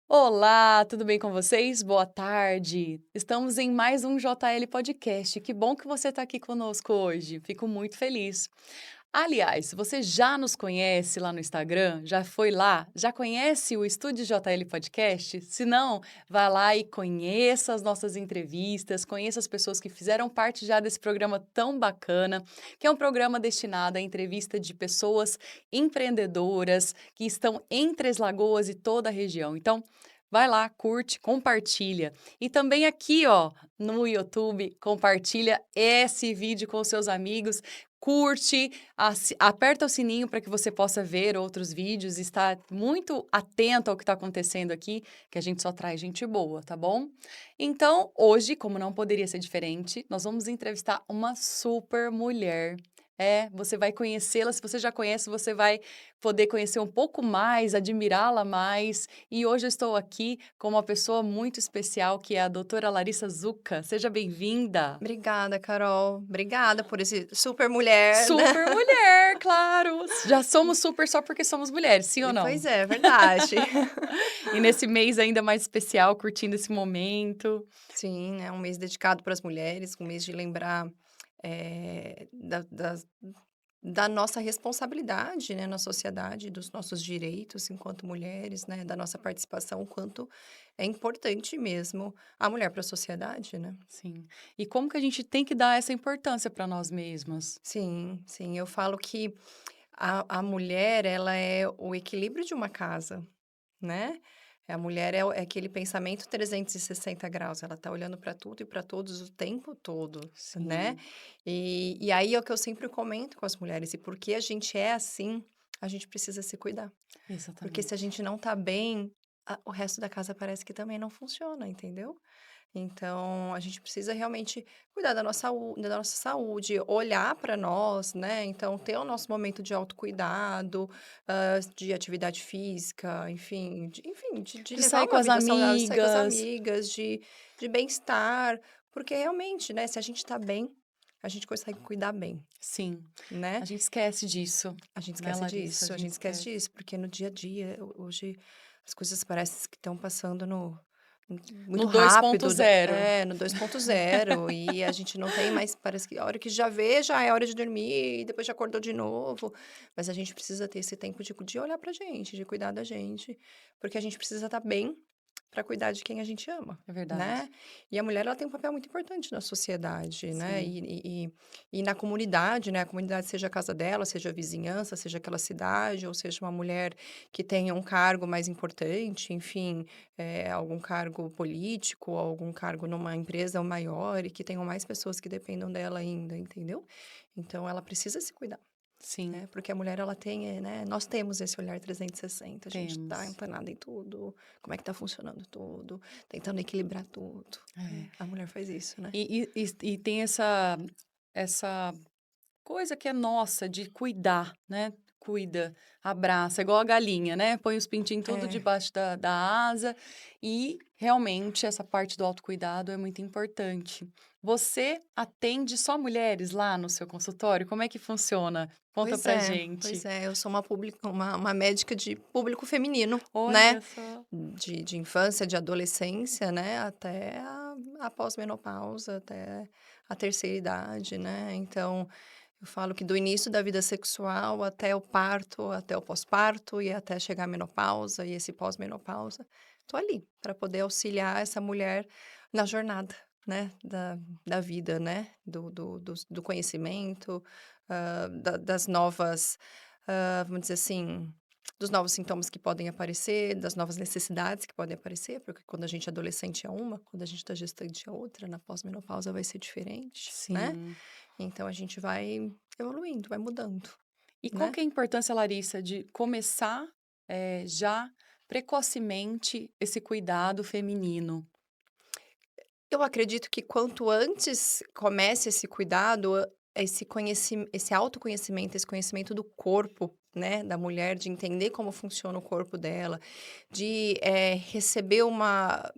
Olá, tudo bem com vocês? Boa tarde. Estamos em mais um JL Podcast. Que bom que você está aqui conosco hoje. Fico muito feliz. Aliás, você já nos conhece lá no Instagram? Já foi lá? Já conhece o Estúdio JL Podcast? Se não, vá lá e conheça as nossas entrevistas, conheça as pessoas que fizeram parte já desse programa tão bacana, que é um programa destinado à entrevista de pessoas empreendedoras que estão em Três Lagoas e toda a região. Então, vai lá, curte, compartilha. E também aqui, ó, no YouTube, compartilha esse vídeo com os seus amigos, curte, aperta o sininho para que você possa ver outros vídeos e estar muito atento ao que está acontecendo aqui, que a gente só traz gente boa, tá bom? Então, hoje, como não poderia ser diferente, nós vamos entrevistar uma super mulher. É, você vai conhecê-la. Se você já conhece, você vai poder conhecer um pouco mais, admirá-la mais. E hoje eu estou aqui com uma pessoa muito especial, que é a doutora Larissa Zucca. Seja bem-vinda. Obrigada, Carol. Obrigada por esse super mulher, né? Super mulher, claro. Já somos super só porque somos mulheres, sim ou não? Pois é, verdade. E nesse mês ainda mais especial, curtindo esse momento. Sim, é um mês dedicado para as mulheres, um mês de lembrar da nossa responsabilidade, né, na sociedade, dos nossos direitos enquanto mulheres, né, da nossa participação, o quanto é importante mesmo a mulher para a sociedade, né? Sim. E como que a gente tem que dar essa importância para nós mesmas? Sim, sim. Eu falo que a mulher, ela é o equilíbrio de uma casa, né? A mulher é aquele pensamento 360 graus, ela tá olhando para tudo e para todos o tempo todo, né? Sim, E aí é o que eu sempre comento com as mulheres, e porque a gente é assim, a gente precisa se cuidar. Porque se a exatamente. gente não tá bem, o resto da casa parece que também não funciona, entendeu? Então, a gente precisa realmente cuidar da nossa saúde, olhar para nós, né? Então, ter o nosso momento de autocuidado, de atividade física, enfim, de De levar sair com uma as vida saudável, de sair com as amigas. amigas, de bem-estar, porque realmente, né, se a gente tá bem, a gente consegue cuidar bem, Sim, né? a gente esquece disso, A gente né, esquece Larissa? A disso, a gente gente esquece esquece. disso, porque no dia a dia, hoje, as coisas parecem que estão passando No muito rápido, 2.0. no 2.0 e a gente não tem mais, parece que a hora que já vê, já é hora de dormir, e depois já acordou de novo. Mas a gente precisa ter esse tempo de olhar pra gente, de cuidar da gente, porque a gente precisa estar bem para cuidar de quem a gente ama, É verdade. né? E a mulher, ela tem um papel muito importante na sociedade, né? Sim. E na comunidade, né? A comunidade, seja a casa dela, seja a vizinhança, seja aquela cidade, ou seja uma mulher que tenha um cargo mais importante, enfim, algum cargo político, algum cargo numa empresa maior e que tenham mais pessoas que dependam dela ainda, entendeu? Então, ela precisa se cuidar, Sim, né? Porque a mulher, ela tem, né? Nós temos esse olhar 360, a gente tá temos. antenada em tudo, como é que tá funcionando tudo, tentando equilibrar tudo, né? É. A mulher faz isso, né? E tem essa coisa que é nossa de cuidar, né? Cuida, abraça, igual a galinha, né? Põe os pintinhos tudo É. debaixo da asa. E realmente essa parte do autocuidado é muito importante. Você atende só mulheres lá no seu consultório? Como é que funciona? Conta pra Pois gente. é, eu sou uma médica de público feminino, né? Olha só. De infância, de adolescência, né? Até a pós-menopausa, até a terceira idade, né? Então, eu falo que do início da vida sexual até o parto, até o pós-parto e até chegar à menopausa e esse pós-menopausa, tô ali para poder auxiliar essa mulher na jornada, né? Da vida, né? Do conhecimento, das novas, vamos dizer assim, dos novos sintomas que podem aparecer, das novas necessidades que podem aparecer, porque quando a gente é adolescente é uma, quando a gente está gestante é outra, na pós-menopausa vai ser diferente, né? Sim. Então a gente vai evoluindo, vai mudando, E qual né? que é a importância, Larissa, de começar já precocemente esse cuidado feminino? Eu acredito que quanto antes comece esse cuidado, esse autoconhecimento, esse conhecimento do corpo, né, da mulher, de entender como funciona o corpo dela, de receber uma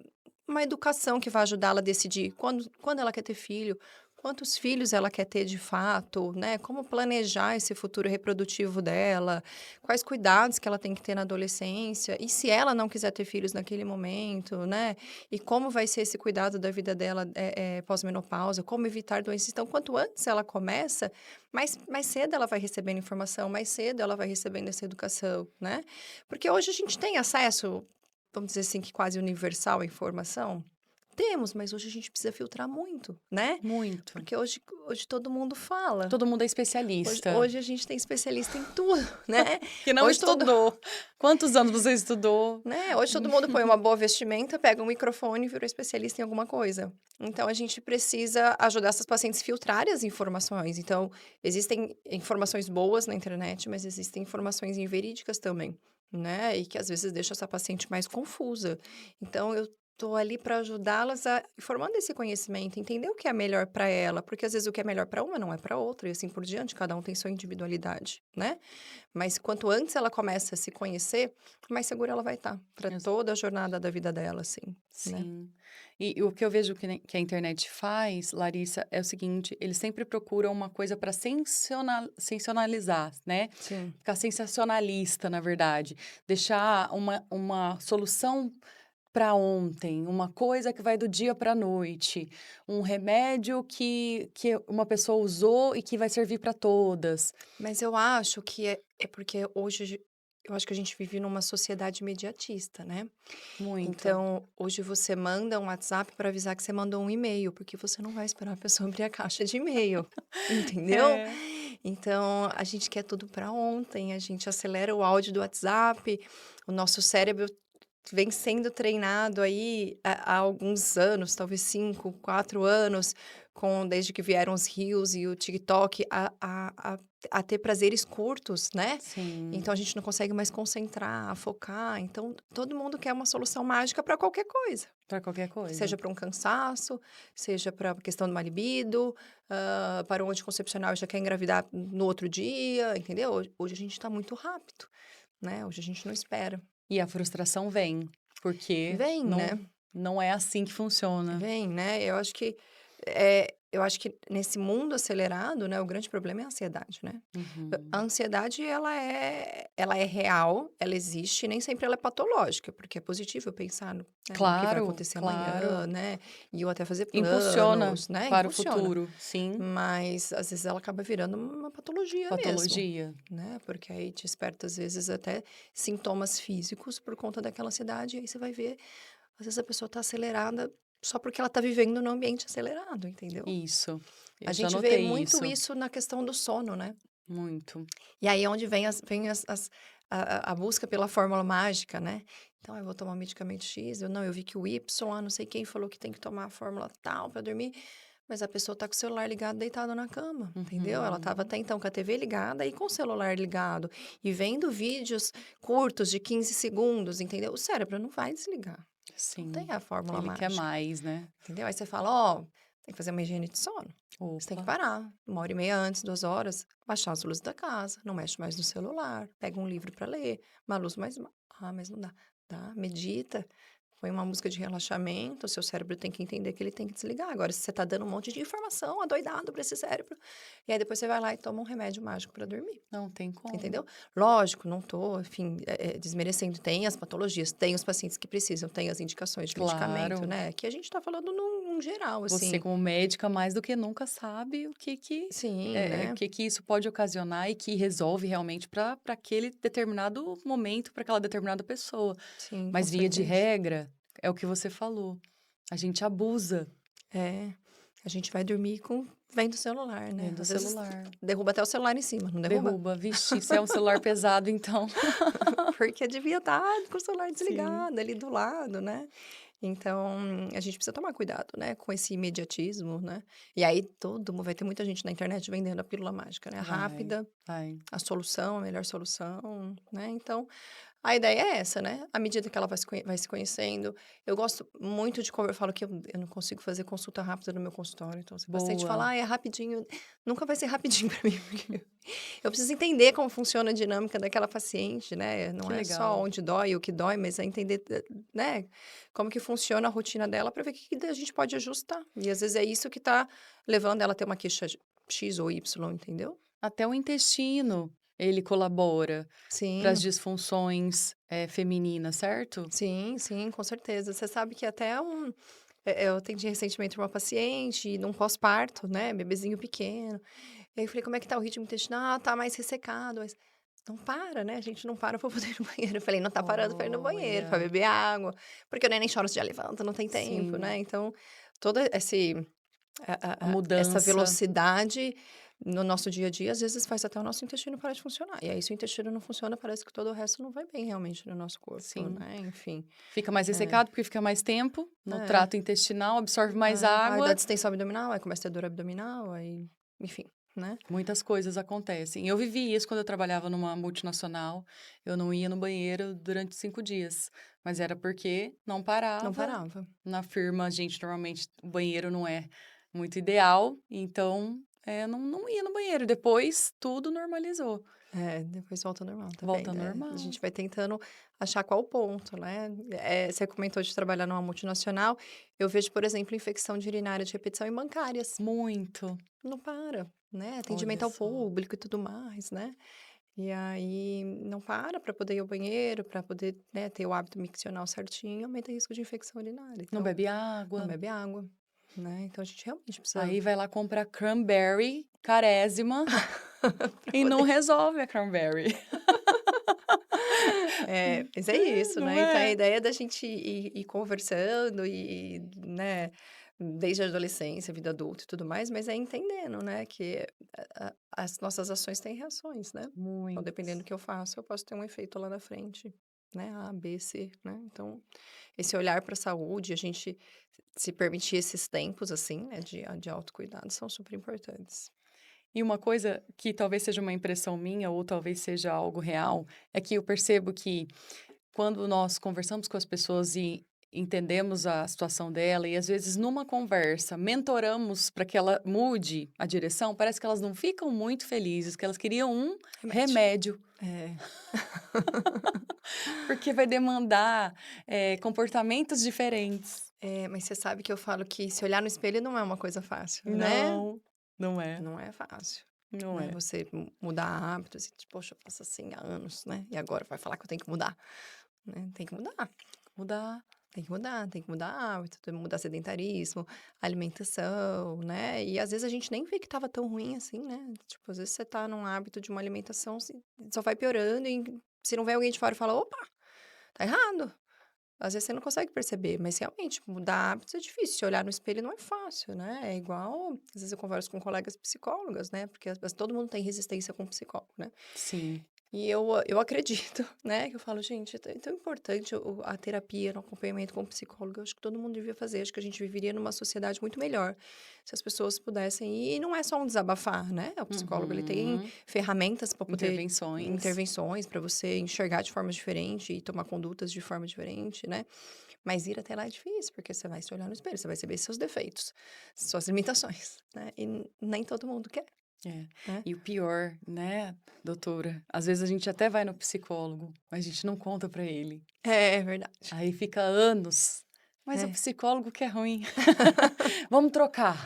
educação que vai ajudá-la a decidir quando ela quer ter filho, quantos filhos ela quer ter de fato, né? Como planejar esse futuro reprodutivo dela, quais cuidados que ela tem que ter na adolescência, e se ela não quiser ter filhos naquele momento, né? E como vai ser esse cuidado da vida dela pós-menopausa, como evitar doenças. Então, quanto antes ela começa, mais cedo ela vai recebendo informação, mais cedo ela vai recebendo essa educação, né? Porque hoje a gente tem acesso, vamos dizer assim, que quase universal à informação. Temos, mas hoje a gente precisa filtrar muito, né? Muito. Porque hoje todo mundo fala. Todo mundo é Hoje, especialista. hoje a gente tem especialista em tudo, né? Que não Hoje todo, estudou. Quantos anos você estudou? né? Hoje todo mundo põe uma boa vestimenta, pega um microfone e virou especialista em alguma coisa. Então, a gente precisa ajudar essas pacientes a filtrarem as informações. Então, existem informações boas na internet, mas existem informações inverídicas também, né? E que às vezes deixa essa paciente mais confusa. Então, eu tô ali para ajudá-las a formando esse conhecimento, entender o que é melhor para ela, porque às vezes o que é melhor para uma não é para outra, e assim por diante, cada um tem sua individualidade, né? Mas quanto antes ela começa a se conhecer, mais segura ela vai estar para Ex- toda a jornada da vida dela, assim, né? Sim. E o que eu vejo que a internet faz, Larissa, é o seguinte: eles sempre procuram uma coisa para sensacionalizar, né? Sim. Ficar sensacionalista, na verdade. Deixar uma solução para ontem, uma coisa que vai do dia para a noite, um remédio que uma pessoa usou e que vai servir para todas. Mas eu acho que é porque hoje eu acho que a gente vive numa sociedade imediatista, né? Muito. Então, hoje você manda um WhatsApp para avisar que você mandou um e-mail, porque você não vai esperar a pessoa abrir a caixa de e-mail, entendeu? É. Então, a gente quer tudo para ontem, a gente acelera o áudio do WhatsApp, o nosso cérebro vem sendo treinado aí há alguns anos, talvez 5, 4 anos, desde que vieram os Reels e o TikTok, a ter prazeres curtos, né? Sim, Então a gente não consegue mais concentrar, focar. Então todo mundo quer uma solução mágica para qualquer coisa. para qualquer coisa. Seja para um cansaço, seja para a questão de uma libido, para um anticoncepcional e já quer engravidar no outro dia, entendeu? Hoje a gente está muito rápido, né? Hoje a gente não espera. E a frustração vem, porque Vem, né? não é assim que funciona. Vem, né? Eu acho que nesse mundo acelerado, né, o grande problema é a ansiedade, né? A Uhum. ansiedade, ela é real, ela existe, nem sempre ela é patológica, porque é positivo eu pensar no que vai Claro, acontecer amanhã, claro. né? E eu até fazer Impulsiona planos, né? para o Impulsiona. futuro, sim. Mas, às vezes, ela acaba virando uma patologia mesmo, Patologia. né? Porque aí te desperta, às vezes, até sintomas físicos por conta daquela ansiedade, e aí você vai ver, às vezes a pessoa tá acelerada só porque ela tá vivendo num ambiente acelerado, entendeu? Isso. A Eu já gente vê notei muito isso. isso na questão do sono, né? Muito. E aí é onde a busca pela fórmula mágica, né? Então, eu vou tomar um medicamento X, eu vi que o Y, não sei quem falou que tem que tomar a fórmula tal para dormir, mas a pessoa tá com o celular ligado, deitada na cama, entendeu? Ela tava Uhum. até então com a TV ligada e com o celular ligado, e vendo vídeos curtos de 15 segundos, entendeu? O cérebro não vai desligar, não tem Sim. a fórmula Ele quer mágica, mais, né? entendeu? Aí você fala, ó, tem que fazer uma higiene de sono. Você tem que Opa. parar, 1 hora e meia antes, 2 horas, baixar as luzes da casa, não mexe mais no celular, pega um livro para ler, uma luz mais... mas não dá. Dá, medita, põe uma música de relaxamento, o seu cérebro tem que entender que ele tem que desligar. Agora, se você tá dando um monte de informação adoidado para esse cérebro, e aí depois você vai lá e toma um remédio mágico para dormir. Não tem como. Entendeu? Lógico, não tô, enfim, desmerecendo. Tem as patologias, tem os pacientes que precisam, tem as indicações de medicamento, Claro. né? Que a gente tá falando num geral, Você, assim. como médica, mais do que nunca sabe Sim, o né? que isso pode ocasionar e que resolve realmente para aquele determinado momento, para aquela determinada pessoa. Sim, com Mas, via de certeza. regra, é o que você falou. A gente abusa É, a gente vai dormir vendo o celular, né? vendo o Às vezes celular. derruba até o celular em cima, não derruba? Derruba. Vixe, se é um celular pesado, então. Porque devia estar com o celular Sim. desligado ali do lado, né? Então, a gente precisa tomar cuidado, né, com esse imediatismo, né? E aí vai ter muita gente na internet vendendo a pílula mágica, né? Vai, Rápida, vai. a solução, a melhor solução, né? Então, A ideia é essa, né, à medida que ela vai se conhecendo. Eu gosto muito de eu falo que eu não consigo fazer consulta rápida no meu consultório, então se o paciente Boa. falar: "Ai, é rapidinho", nunca vai ser rapidinho para mim, porque eu preciso entender como funciona a dinâmica daquela paciente, né, não Que é só legal. onde dói, o que dói, mas é entender, né, como que funciona a rotina dela para ver o que que a gente pode ajustar. E às vezes é isso que tá levando ela a ter uma queixa X ou Y, entendeu? Até o intestino, ele colabora para as Sim. disfunções, femininas, certo? Sim, sim, com certeza. Você sabe que até eu atendi recentemente uma paciente num pós-parto, né, bebezinho pequeno. E aí eu falei: "Como é que tá o ritmo intestinal?". "Ah, tá mais ressecado", mas não para, né, a gente não para pra poder ir no banheiro. Eu falei: "Não tá parando pra ir no banheiro, pra Olha, beber água", porque o neném chora se já levanta, não tem tempo, sim, né. Então, toda esse a essa mudança. velocidade no nosso dia a dia, às vezes, faz até o nosso intestino parar de funcionar. E aí, se o intestino não funciona, parece que todo o resto não vai bem realmente no nosso corpo, Sim. né, enfim. Fica mais É, ressecado, porque fica mais tempo no é, trato intestinal, absorve mais aí dá água, distensão abdominal, aí começa a ter dor abdominal, aí enfim, né. muitas coisas acontecem. Eu vivi isso quando eu trabalhava numa multinacional, eu não ia no banheiro durante 5 dias, mas era porque não Não parava. parava. Na firma, a gente normalmente o banheiro não é muito ideal, então, não ia no banheiro, depois tudo normalizou, É, depois volta ao normal, tá volta ao vendo? É, a normal. gente vai tentando achar qual o ponto, né. Você comentou de trabalhar numa multinacional, eu vejo, por exemplo, infecção de urinária de repetição em bancárias. Muito, Não para, né, olha atendimento ao só. público e tudo mais, né. E aí não para poder ir ao banheiro, para poder, né, ter o hábito miccional certinho, aumenta o risco de infecção urinária, Não então bebe não água, bebe água, né, então a gente realmente precisa aí vai lá comprar cranberry carésima pra e não poder resolve a cranberry. mas é isso, Não né, então a é? ideia da gente ir conversando né, desde a adolescência, vida adulta e tudo mais, mas é entendendo, né, que as nossas ações têm reações, né. Então dependendo Muitos. do que eu faço, eu posso ter um efeito lá na frente, né, A, B, C, né, então esse olhar para a saúde, a gente se permitir esses tempos, assim, né, de autocuidado são super importantes. E uma coisa que talvez seja uma impressão minha ou talvez seja algo real, é que eu percebo que quando nós conversamos com as pessoas e entendemos a situação dela e às vezes numa conversa mentoramos para que ela mude a direção, parece que elas não ficam muito felizes, que elas queriam um Remédio. remédio, É. porque vai demandar, comportamentos diferentes. É, mas você sabe que eu falo que se olhar no espelho não é uma coisa fácil, né? Não, não é, Não é fácil, não né? é. Você mudar hábitos e, tipo, poxa, eu faço assim há anos, né? E agora vai falar que eu tenho que mudar, né? Tem que mudar, Mudar. tem que mudar hábito, tem que mudar sedentarismo, alimentação, né? E às vezes a gente nem vê que tava tão ruim assim, né? Tipo, às vezes você tá num hábito de uma alimentação, só vai piorando e se não vem alguém de fora e fala, opa, tá errado. Às vezes você não consegue perceber, mas realmente mudar hábitos é difícil. Se olhar no espelho não é fácil, né? É igual, às vezes eu converso com colegas psicólogas, né? Porque todo mundo tem resistência com psicólogo, né? Sim. E eu acredito, né? Que eu falo, gente, é tão importante a terapia, o acompanhamento com o psicólogo. Eu acho que todo mundo devia fazer. Acho que a gente viveria numa sociedade muito melhor se as pessoas pudessem ir. E não é só um desabafar, né? O psicólogo, ele tem Uhum. ferramentas para poder Intervenções. intervenções para você enxergar de forma diferente e tomar condutas de forma diferente, né? Mas ir até lá é difícil, porque você vai se olhar no espelho, você vai saber seus defeitos, suas limitações, né? E nem todo mundo quer, É. né? E o pior, né, doutora, às vezes a gente até vai no psicólogo, mas a gente não conta pra ele. É verdade. Aí fica anos. Mas o É. psicólogo que é ruim. Vamos trocar.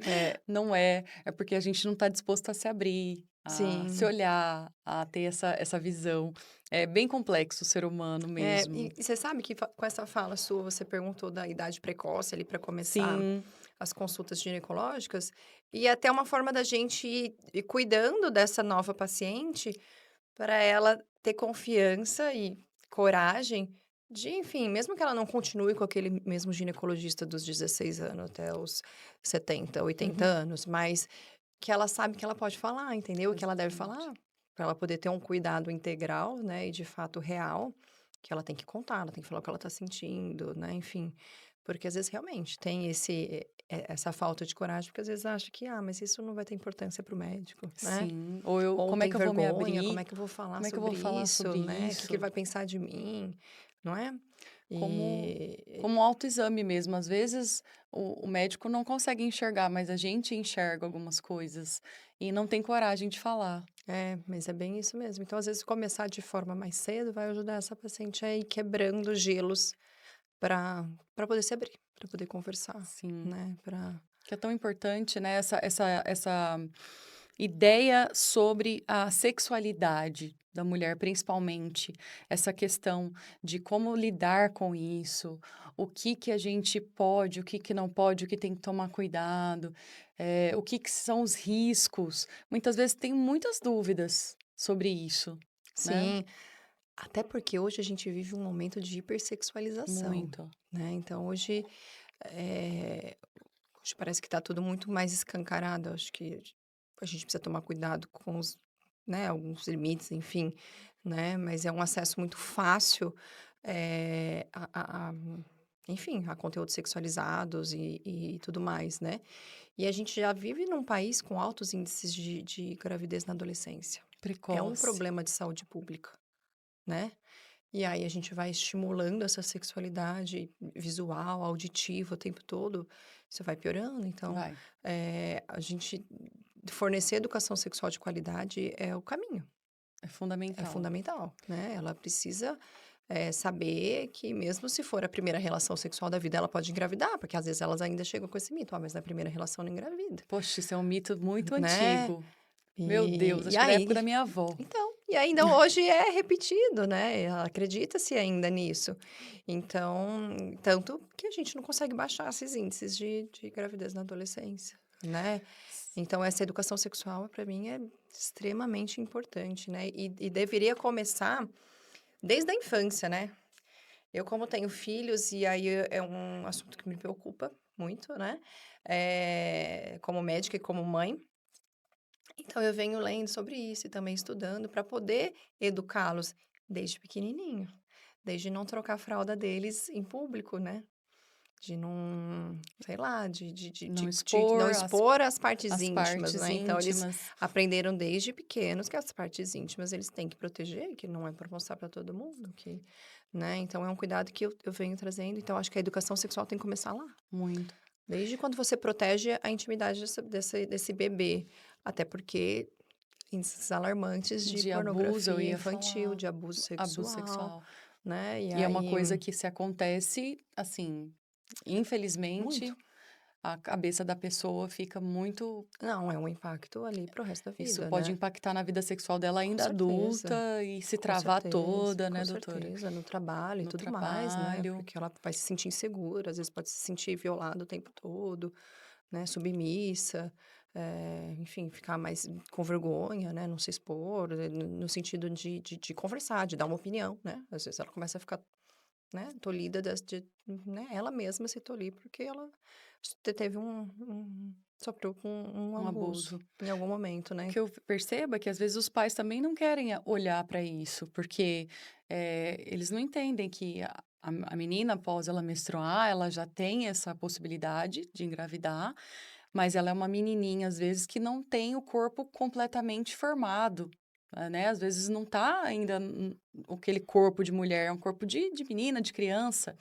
É, Não é, é porque a gente não está disposto a se abrir, a se sim. olhar, a ter essa visão. É bem complexo o ser humano É, mesmo. e você sabe que com essa fala sua, você perguntou da idade precoce ali para começar Sim, as consultas ginecológicas, e até uma forma da gente ir cuidando dessa nova paciente para ela ter confiança e coragem de, enfim, mesmo que ela não continue com aquele mesmo ginecologista dos 16 anos até os 70, 80 uhum, anos, mas que ela sabe que ela pode falar, entendeu? O que ela deve exatamente. falar, para ela poder ter um cuidado integral, né, e de fato real, que ela tem que contar, ela tem que falar o que ela tá sentindo, né, enfim. Porque às vezes realmente tem essa falta de coragem, porque às vezes acha que, mas isso não vai ter importância para o médico, né? Sim. Ou eu, Ou como é tem que eu vou me vergonha, como abrir? é que eu vou falar Como é que eu vou sobre falar isso, sobre né? O que que ele isso? vai pensar de mim, não é? Como, E como um autoexame mesmo. Às vezes o médico não consegue enxergar, mas a gente enxerga algumas coisas e não tem coragem de falar. mas é bem isso mesmo. Então, às vezes, começar de forma mais cedo vai ajudar essa paciente a ir quebrando gelos para poder se abrir, para poder conversar, Sim. né? Que é tão importante, né? Essa ideia sobre a sexualidade da mulher, principalmente. Essa questão de como lidar com isso, o que que a gente pode, o que que não pode, o que tem que tomar cuidado, o que que são os riscos. Muitas vezes tem muitas dúvidas sobre isso, né? Sim, até porque hoje a gente vive um momento de hipersexualização, Muito. né? Então, eh, hoje parece que está tudo muito mais escancarado. Acho que a gente precisa tomar cuidado com né, alguns limites, enfim, né? Mas é um acesso muito fácil, enfim, a conteúdos sexualizados e tudo mais, né? E a gente já vive num país com altos índices de gravidez na adolescência. É um Precoce. problema de saúde pública, né? E aí a gente vai estimulando essa sexualidade visual, auditiva o tempo todo, isso vai piorando. Então, Vai. a gente fornecer educação sexual de qualidade é o caminho, É é fundamental. fundamental, né? Ela precisa saber que mesmo se for a primeira relação sexual da vida, ela pode engravidar, porque às vezes elas ainda chegam com esse mito, mas na primeira relação não engravida, Poxa, isso é um mito muito né? antigo. Meu Deus, E acho que da época aí da minha avó. então, e ainda hoje é repetido, né, acredita-se ainda nisso. Então, tanto que a gente não consegue baixar esses índices de gravidez na adolescência, né. Então essa educação sexual para mim é extremamente importante, né, e deveria começar desde a infância, né. Eu como tenho filhos, e aí é um assunto que me preocupa muito, né, como médica e como mãe, então eu venho lendo sobre isso e também estudando para poder educá-los desde pequenininho, desde não trocar a fralda deles em público, né? De não, sei lá, Não de não expor expor as partes as íntimas, partes né? Então eles íntimas. aprenderam desde pequenos que as partes íntimas eles têm que proteger, que não é para mostrar para todo mundo, né? Então é um cuidado que eu venho trazendo. Então acho que a educação sexual tem que começar lá. Muito. Desde quando você protege a intimidade desse bebê. Até porque índices alarmantes de De abuso, eu pornografia ia infantil, falar. de abuso Abuso sexual, sexual. né? E E é uma aí, coisa que se acontece, assim, muito. infelizmente, a cabeça da pessoa fica muito. Não, é um impacto ali para o resto da Isso vida, pode né? impactar na vida sexual dela Com ainda certeza, adulta e se com travar certeza, toda, com né, doutora? certeza. No trabalho e No tudo mais, né? trabalho. Porque ela vai se sentir insegura, às vezes pode se sentir violada o tempo todo, né? Submissa, enfim, ficar mais com vergonha, né? Não se expor, no sentido de conversar, de dar uma opinião, né? Às vezes ela começa a ficar, né, tolhida né, ela mesma se tolir porque ela teve sofreu com um Um abuso abuso. em algum momento, O né? que eu percebo é que às vezes os pais também não querem olhar para isso, porque eles não entendem que a menina, após ela menstruar, ela já tem essa possibilidade de engravidar, mas ela é uma menininha, às vezes, que não tem o corpo completamente formado, né? Às vezes não tá ainda aquele corpo de mulher, é um corpo de menina, de criança.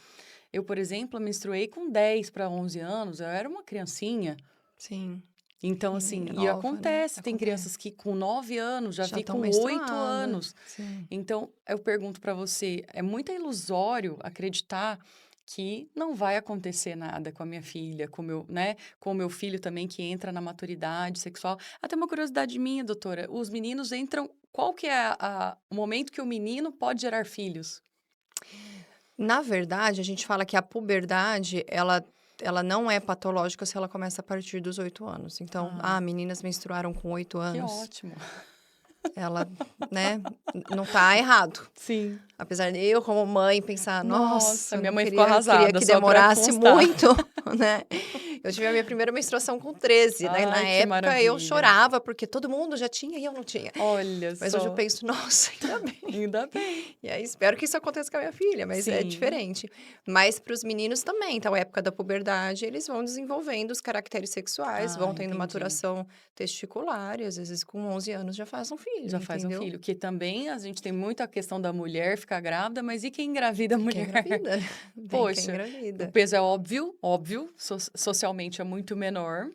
Eu, por exemplo, menstruei com 10 para 11 anos, eu era uma criancinha. Sim, Então, sim, assim, é e nova, né? acontece, tem crianças Acontece. que com 9 anos já Já vi estão com 8 menstruada, anos. sim. Então, eu pergunto para você, é muito ilusório acreditar que não vai acontecer nada com a minha filha, com o meu, né, com o meu filho também que entra na maturidade sexual. Até uma curiosidade minha, doutora, os meninos entram, qual que é o momento que o menino pode gerar filhos? Na verdade, a gente fala que a puberdade, ela não é patológica se ela começa a partir dos 8 anos. Então, Ah, meninas menstruaram com 8 que anos, ótimo. ela, né, não tá errado. Sim. Apesar de eu, como mãe, pensar, Nossa, nossa, minha não mãe ficou queria arrasada, que só para demorasse constar. muito, né? Eu tive a minha primeira menstruação com 13, né? Na Ai, que época eu maravilha. chorava porque todo mundo já tinha e eu não tinha. Olha Mas hoje eu só, penso, nossa, ainda bem. ainda bem. E aí espero que isso aconteça com a minha filha, mas é Sim. diferente. Mas para os meninos também, então, a época da puberdade, eles vão desenvolvendo os caracteres sexuais, Ah, vão tendo entendi. maturação testicular e às vezes com 11 anos já faz um filho, Já faz um entendeu? filho, que também a gente tem muito a questão da mulher ficar grávida, mas e quem engravida a E quem mulher? engravida, bem quem Poxa, o engravida. peso é óbvio, óbvio, socialmente é muito menor,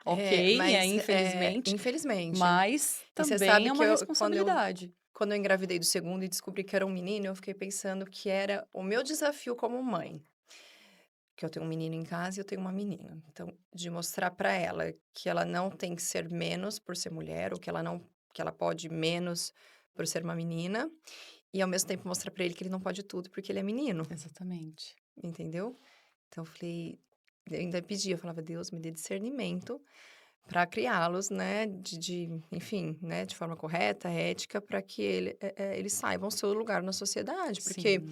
É, ok, mas infelizmente, infelizmente. mas E você também sabe é que uma eu, responsabilidade. quando eu engravidei do segundo e descobri que era um menino, eu fiquei pensando que era o meu desafio como mãe. Que eu tenho um menino em casa e eu tenho uma menina. Então, de mostrar para ela que ela não tem que ser menos por ser mulher, ou que ela não, que ela pode menos por ser uma menina, e ao mesmo tempo mostrar para ele que ele não pode tudo porque ele é menino, Exatamente. entendeu? Então, eu falei, eu ainda pedi, eu falava, Deus, me dê discernimento para criá-los, né, enfim, né, de forma correta, ética, para que eles saibam o seu lugar na sociedade, porque Sim,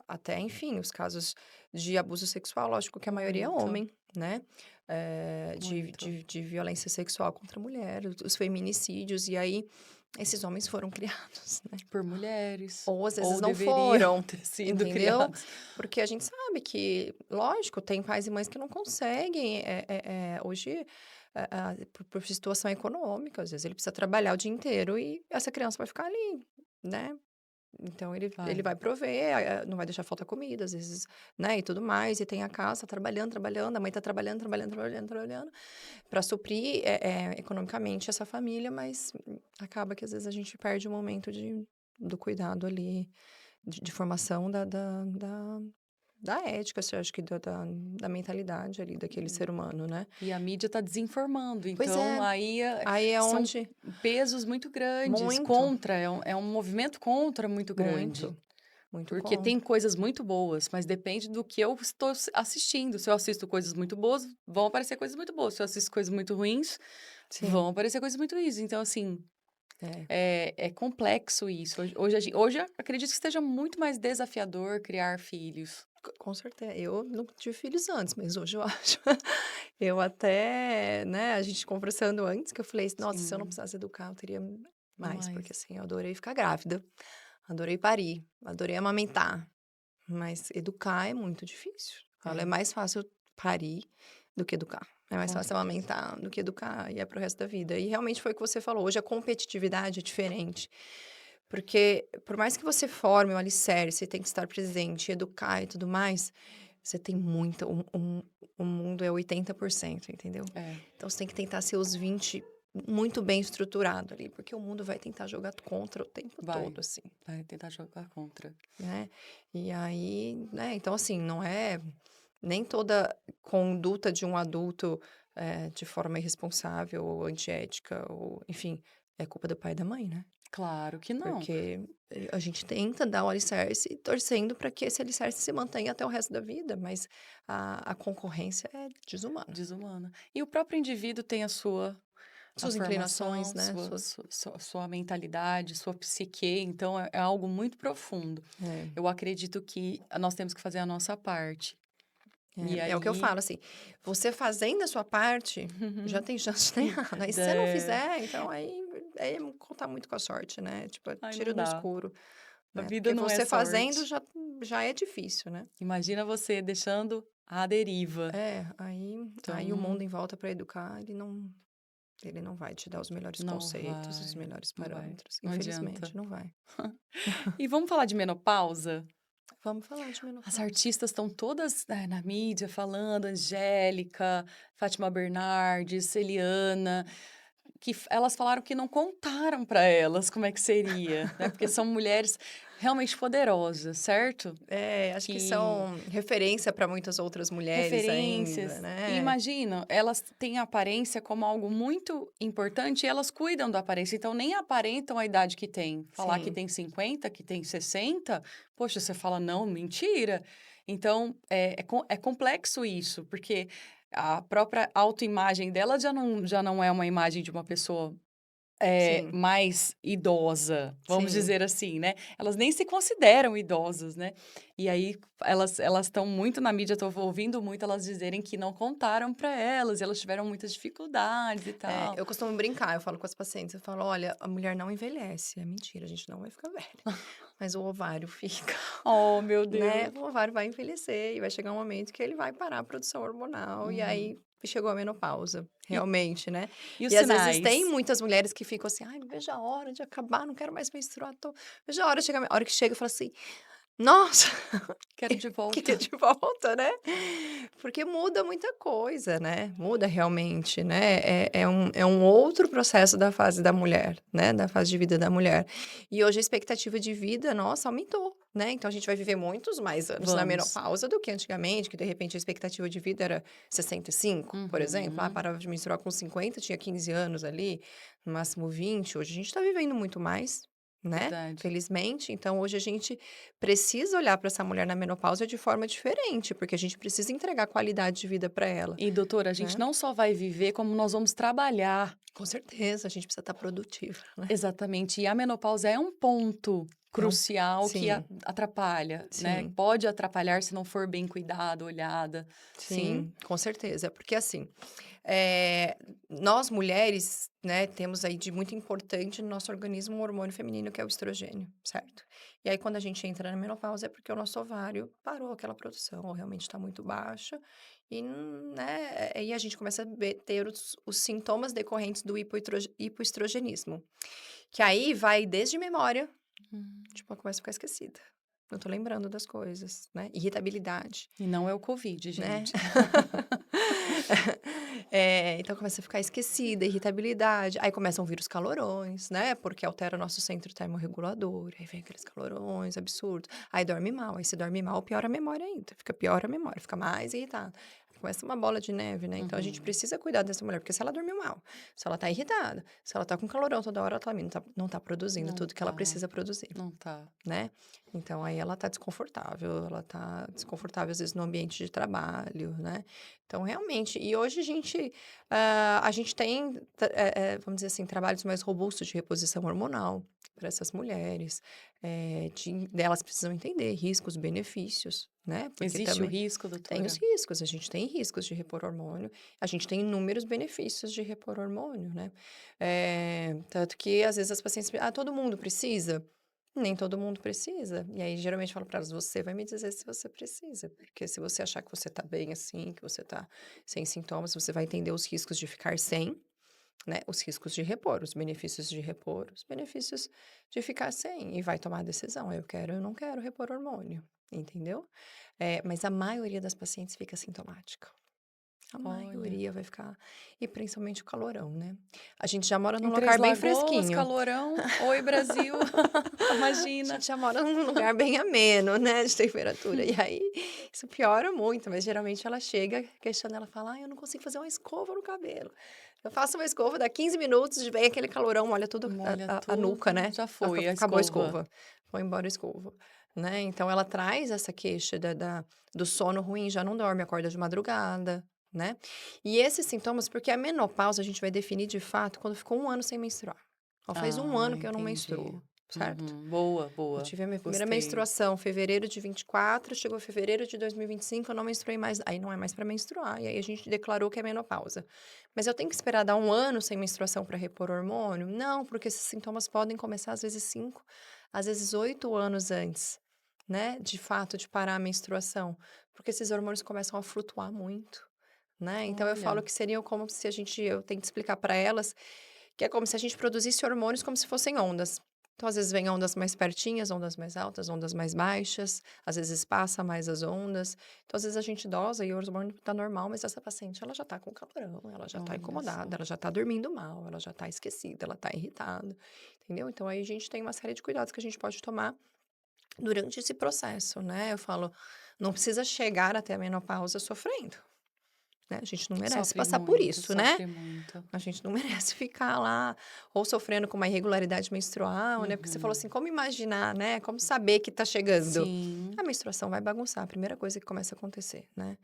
até, enfim, os casos de abuso sexual, lógico que a maioria é muito, homem, né? muito. De violência sexual contra a mulher, os feminicídios, e aí esses homens foram criados, né? Por mulheres, Ou às vezes ou não deveriam foram, ter sido entendeu? criados. Porque a gente sabe que, lógico, tem pais e mães que não conseguem, hoje, por situação econômica, às vezes ele precisa trabalhar o dia inteiro e essa criança vai ficar ali, né? Então ele Vai, vai prover, não vai deixar falta comida, às vezes, né, e tudo mais, e tem a casa, tá trabalhando, trabalhando, a mãe tá trabalhando, trabalhando, trabalhando, trabalhando, para suprir, economicamente essa família, mas acaba que às vezes a gente perde o momento do cuidado ali, de formação da ética, assim, acho que da mentalidade ali daquele ser humano, né. e a mídia está desinformando, Pois então é, aí aí é são onde pesos muito grandes muito, contra, é um movimento contra muito grande. muito, muito Porque tem contra. coisas muito boas, mas depende do que eu estou assistindo. Se eu assisto coisas muito boas, vão aparecer coisas muito boas. Se eu assisto coisas muito ruins, Sim, vão aparecer coisas muito ruins. Então, assim, é. é complexo isso. Hoje eu acredito que esteja muito mais desafiador criar filhos. Com certeza. Eu não tive filhos antes, mas hoje eu acho. Eu até, né, a gente conversando antes, que eu falei, nossa, se eu não Sim, precisasse educar, eu teria mais, porque mas assim, eu adorei ficar grávida, adorei parir, adorei amamentar, mas educar é muito difícil. Falo, é é, mais fácil parir do que educar. É mais com fácil certeza. amamentar do que educar, e é pro resto da vida. E realmente foi o que você falou, hoje a competitividade é diferente. Porque por mais que você forme o alicerce, tem que estar presente, educar e tudo mais, você tem muita o mundo é 80%, entendeu. É, Então você tem que tentar ser os 20 muito bem estruturado ali, porque o mundo vai tentar jogar contra o tempo vai, todo, assim, vai tentar jogar contra. né. E aí, né, então assim, não é nem toda conduta de um adulto, de forma irresponsável ou antiética ou enfim, é culpa do pai e da mãe, né. Claro que não. Porque, a gente tenta dar o alicerce torcendo para que esse alicerce se mantenha até o resto da vida, mas a concorrência é desumana. Desumana. E o próprio indivíduo tem a Suas inclinações, formação, né, suas sua mentalidade, sua psique, então é algo muito profundo. é, Eu acredito que nós temos que fazer a nossa parte. E é o que eu aí, falo, assim, você fazendo a sua parte, já tem chance de dar errado, aí se você não é, fizer, então aí é contar muito com a sorte, né, tipo, é ai, tiro não no dá. escuro, A né, vida porque não é você fazendo sorte. já é difícil, né. Imagina você deixando à deriva. É, aí o mundo Então, em volta para educar, ele não vai te dar os melhores não conceitos, os vai, melhores não vai, parâmetros. não adianta. Infelizmente, não vai. E vamos falar de menopausa? Vamos falar de As menopausa. artistas estão todas, na mídia falando, Angélica, Fátima Bernardes, Eliana, que elas falaram que não contaram para elas como é que seria, né? Porque são mulheres realmente poderosas, certo? É, acho que Que são referência para muitas outras mulheres ainda, referências. E né. imagina, elas têm a aparência como algo muito importante e elas cuidam da aparência, então nem aparentam a idade que têm. Falar que Sim, tem 50, que tem 60, poxa, você fala, não, mentira. Então, é complexo isso, porque a própria autoimagem dela já não é uma imagem de uma pessoa Sim. mais idosa, vamos Sim. dizer assim, né, elas nem se consideram idosas, né. E aí elas estão muito na mídia, estou ouvindo muito elas dizerem que não contaram para elas e elas tiveram muitas dificuldades e É, tal. eu costumo brincar, eu falo com as pacientes, eu falo: "Olha, a mulher não envelhece". É mentira, a gente não vai ficar velha, mas o ovário fica, Oh, meu né. Deus. O ovário vai envelhecer e vai chegar um momento que ele vai parar a produção hormonal e Uhum. aí chegou a menopausa, E realmente, né. e os E às vezes sinais? tem muitas mulheres que ficam assim: "Ai, não vejo a hora de acabar, não quero mais menstruar, vejo a hora de chegar", a hora que chega eu falo assim: "Nossa, Quero de queria volta. de volta, né". Porque muda muita coisa, né, muda realmente, né, é um outro processo da fase da mulher, né, da fase de vida da mulher. E hoje a expectativa de vida, nossa, aumentou, né, então a gente vai viver muitos mais anos na Vamos. menopausa do que antigamente, que de repente a expectativa de vida era 65, por exemplo. Ah, Uhum. parava de menstruar com 50, tinha 15 anos ali, no máximo 20. Hoje a gente tá vivendo muito mais, né, Verdade. felizmente. Então hoje a gente precisa olhar para essa mulher na menopausa de forma diferente, porque a gente precisa entregar qualidade de vida para ela, E doutora, a gente né. não só vai viver, como nós vamos trabalhar. Com certeza, a gente precisa estar produtiva, né. Exatamente. E a menopausa é um ponto É um crucial que sim, atrapalha, né, sim, pode atrapalhar se não for bem cuidada, olhada. Sim? sim, com certeza. Porque assim, eh, nós mulheres, né, temos aí de muito importante no nosso organismo um hormônio feminino que é o estrogênio, certo? E aí quando a gente entra na menopausa é porque o nosso ovário parou aquela produção, ou realmente está muito baixa, e, né, aí a gente começa a ter os sintomas decorrentes do hipoestrogenismo, que aí vai desde memória, Hum. tipo, eu começo a ficar esquecida. Não tô lembrando das coisas, né? Irritabilidade, E não é o Covid, né? gente. Então começa a ficar esquecida, irritabilidade. Aí começam a vir os calorões, né? Porque altera o nosso centro termorregulador. Aí vem aqueles calorões absurdos. Aí dorme mal. Aí se dorme mal, piora a memória ainda. Fica pior a memória, fica mais irritada. Começa uma bola de neve, né? Então a gente Uhum. precisa cuidar dessa mulher, porque se ela dormiu mal, se ela tá irritada, se ela tá com calorão toda hora, ela também não tá produzindo Não tudo que ela tá, precisa produzir, não tá. né? Então aí ela tá desconfortável, ela tá desconfortável às vezes no ambiente de trabalho, né? Então realmente, e hoje a gente tem, vamos dizer assim, trabalhos mais robustos de reposição hormonal para essas mulheres, elas precisam entender riscos, benefícios, né? Porque Existe o também risco, tem os doutora? riscos, a gente tem riscos de repor hormônio, a gente tem inúmeros benefícios de repor hormônio, né? Tanto que às vezes as pacientes, todo mundo precisa? Nem todo mundo precisa. E aí, geralmente, eu falo para elas: você vai me dizer se você precisa. Porque se você achar que você tá bem assim, que você tá sem sintomas, você vai entender os riscos de ficar sem, né? Os riscos de repor, os benefícios de repor, os benefícios de ficar sem. E vai tomar a decisão: eu quero, eu não quero repor hormônio. Entendeu? Mas a maioria das pacientes fica sintomática. A Olha. maioria vai ficar. E principalmente o calorão, né? A gente já mora Em num Três lugar bem Lagoas, fresquinho. calorão. Oi, Brasil. A Imagina. gente já mora num lugar bem ameno, né, de temperatura. E aí, isso piora muito, mas geralmente ela chega questionando, ela fala: "Ai, eu não consigo fazer uma escova no cabelo". Eu faço uma escova, dá 15 minutos, vem aquele calorão, molha tudo Molha a nuca, tudo, né. já foi a Acabou a escova. escova, foi embora a escova, né. Então ela traz essa queixa do sono ruim, já não dorme, acorda de madrugada, né. E esses sintomas porque a menopausa a gente vai definir de fato quando ficou 1 ano sem menstruar. Ó, faz 1 Ah, ano que eu não entendi. menstruo, certo? Uhum. Boa, Eu boa. tive a minha primeira Gostei. menstruação em fevereiro de 24, chegou fevereiro de 2025, eu não menstruei mais, aí não é mais para menstruar, e aí a gente declarou que é menopausa. Mas eu tenho que esperar dar 1 ano sem menstruação para repor hormônio? Não, porque esses sintomas podem começar às vezes 5, às vezes 8 anos antes, né, de fato, de parar a menstruação, porque esses hormônios começam a flutuar muito, né. Então eu falo Olha, que seriam como se eu tenho que explicar para elas que é como se a gente produzisse hormônios como se fossem ondas. Então, às vezes, vem ondas mais pertinhas, ondas mais altas, ondas mais baixas, às vezes passa mais as ondas. Então, às vezes, a gente dosa e o hormônio tá normal, mas essa paciente, ela já tá com calorão, ela já tá olha só. incomodada, ela já tá dormindo mal, ela já tá esquecida, ela tá irritada, entendeu? Então, aí a gente tem uma série de cuidados que a gente pode tomar durante esse processo, né? Eu falo, não precisa chegar até a menopausa sofrendo. né? A gente não merece Sofre passar por muito, isso, né? sofre muito. A gente não merece ficar lá ou sofrendo com uma irregularidade menstrual, né? Porque você falou Uhum. assim, como imaginar, né? Como saber que tá chegando? Sim. A menstruação vai bagunçar, a primeira coisa que começa a acontecer, né?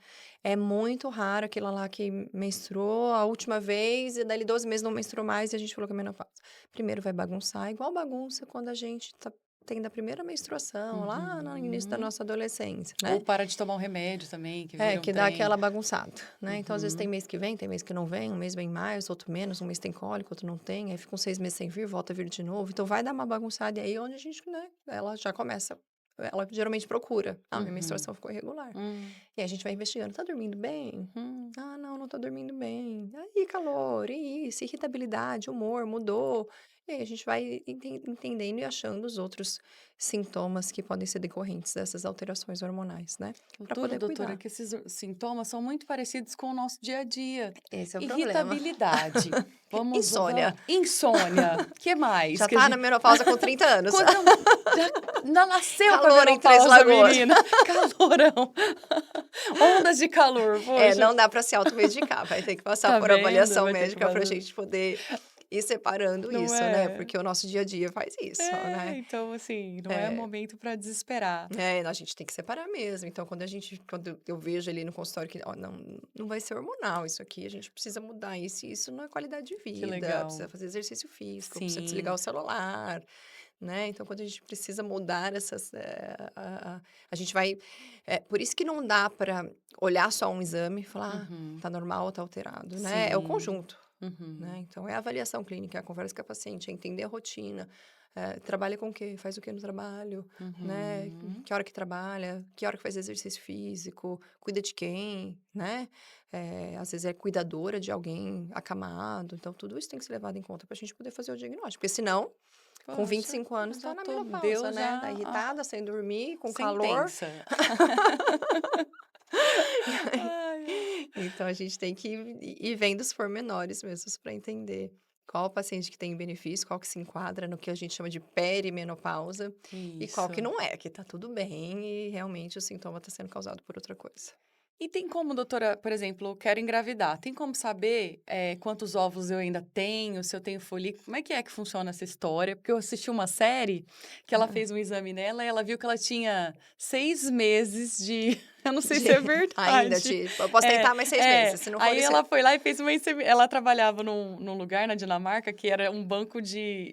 É muito raro aquela lá que menstruou a última vez e dali 12 meses não menstruou mais e a gente falou que é menopausa. Primeiro vai bagunçar, igual bagunça quando a gente tá tendo a primeira menstruação, lá no início da Uhum. nossa adolescência, Ou né? para de tomar um remédio também, que É, vira um que dá trem. aquela bagunçada, né? Então, às vezes tem Uhum. mês que vem, tem mês que não vem, um mês vem mais, outro menos, um mês tem cólica, outro não tem, aí fica uns 6 meses sem vir, volta a vir de novo. Então, vai dar uma bagunçada e aí é onde a gente, né? Ela já começa, ela geralmente procura. Ah, minha Uhum. menstruação ficou irregular. Hum. E aí a gente vai investigando, tá dormindo bem? Hum. Ah, não, não tô dormindo bem. Aí, calor, e isso, irritabilidade, humor, mudou. E aí a gente vai entendendo e achando os outros sintomas que podem ser decorrentes dessas alterações hormonais, né? O Pra duro, poder doutora, é cuidar. que esses sintomas são muito parecidos com o nosso dia a dia. Esse é o problema. Irritabilidade. Insônia. Insônia. Que mais? Já Que a tá na gente... menopausa com 30 anos. Quando já não nasceu com a Calor em Três menopausa, Lagoas. menina. Calorão. Ondas de calor, É, poxa. não dá pra se automedicar, vai ter que passar Tá por vendo? avaliação Vai ter que médica pra fazer. gente poder ir separando Não isso, né? é? Porque o nosso dia a dia faz isso, É, né? então assim, não é É, momento para desesperar. a gente tem que separar mesmo. Então, quando eu vejo ali no consultório que, ó, não vai ser hormonal isso aqui, a gente precisa mudar isso, e isso não é qualidade de Que vida, legal. precisa fazer exercício físico, precisa desligar Sim. o celular, né? Então, quando a gente precisa mudar essas, a gente vai, por isso que não dá para olhar só um exame e falar, ah, Uhum. tá normal ou tá alterado, né? É o Sim. conjunto. Né? Uhum. Então, é a avaliação clínica, é a conversa com a paciente, é entender a rotina, trabalha com o quê? Faz o quê no trabalho, né? Uhum. Que hora que trabalha, que hora que faz exercício físico, cuida de quem, né? Às vezes é cuidadora de alguém acamado, então tudo isso tem que ser levado em conta para a gente poder fazer o diagnóstico, porque senão, com vinte e Poxa, cinco anos, tá já na tô menopausa, Deus né? Tá já irritada, sem dormir, com calor. sentença. Ai, ai. Então, a gente tem que ir vendo os pormenores mesmo para entender qual paciente que tem benefício, qual que se enquadra no que a gente chama de perimenopausa e qual que Isso. não é, que tá tudo bem e realmente o sintoma está sendo causado por outra coisa. E tem como, doutora, por exemplo, eu quero engravidar, tem como saber, quantos ovos eu ainda tenho, se eu tenho folículo? Como é que funciona essa história? Porque eu assisti uma série que ela Ah, fez um exame nela e ela viu que ela tinha 6 meses de eu não sei se é de- ainda verdade. eu posso É, tentar mais 6 meses, se não for aí isso... ela foi lá e fez uma ela trabalhava num lugar na Dinamarca que era um banco de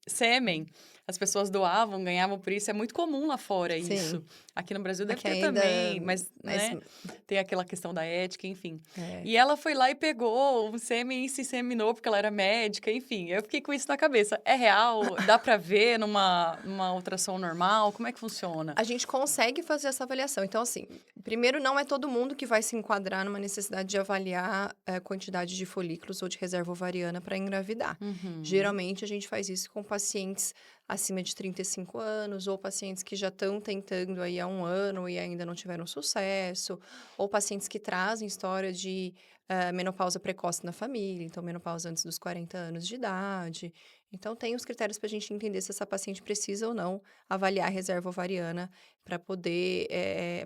sêmen. As pessoas doavam, ganhavam por isso, é muito comum lá fora isso. Sim, Aqui no Brasil deve aqui ter ainda, também, mas, mas... né, tem aquela questão da ética, enfim. é, E ela foi lá e pegou um sêmen e se inseminou, porque ela era médica, enfim. Eu fiquei com isso na cabeça. É real? Dá pra ver numa ultrassom normal? Como é que funciona? A gente consegue fazer essa avaliação. Então, assim, primeiro, não é todo mundo que vai se enquadrar numa necessidade de avaliar a quantidade de folículos ou de reserva ovariana para engravidar. Uhum, Geralmente, a gente faz isso com pacientes acima de 35 anos, ou pacientes que já estão tentando aí há um ano e ainda não tiveram sucesso, ou pacientes que trazem história de menopausa precoce na família, então menopausa antes dos 40 anos de idade. Então, tem os critérios para a gente entender se essa paciente precisa ou não avaliar a reserva ovariana para poder,